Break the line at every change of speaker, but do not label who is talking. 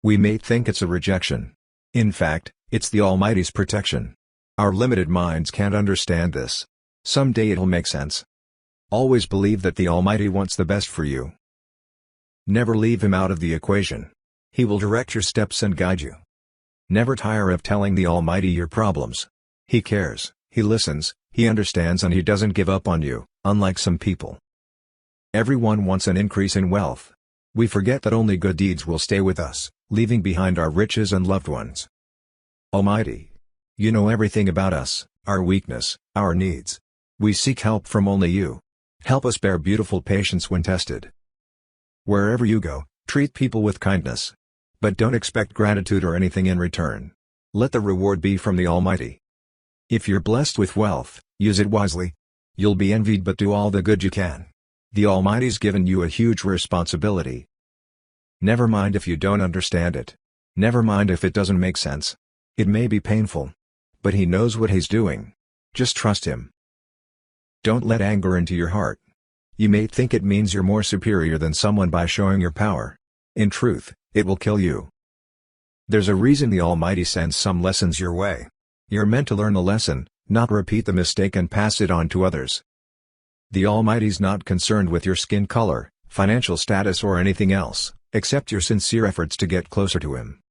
We may think it's a rejection. In fact, it's the Almighty's protection. Our limited minds can't understand this. Someday it'll make sense. Always believe that the Almighty wants the best for you. Never leave Him out of the equation. He will direct your steps and guide you. Never tire of telling the Almighty your problems. He cares, He listens, He understands, and He doesn't give up on you, unlike some people. Everyone wants an increase in wealth. We forget that only good deeds will stay with us, leaving behind our riches and loved ones. Almighty, You know everything about us, our weakness, our needs. We seek help from only You. Help us bear beautiful patience when tested. Wherever you go, treat people with kindness. But don't expect gratitude or anything in return. Let the reward be from the Almighty. If you're blessed with wealth, use it wisely. You'll be envied, but do all the good you can. The Almighty's given you a huge responsibility. Never mind if you don't understand it. Never mind if it doesn't make sense. It may be painful. But He knows what He's doing. Just trust Him. Don't let anger into your heart. You may think it means you're more superior than someone by showing your power. In truth, it will kill you. There's a reason the Almighty sends some lessons your way. You're meant to learn the lesson, not repeat the mistake and pass it on to others. The Almighty's not concerned with your skin color, financial status, or anything else, except your sincere efforts to get closer to Him.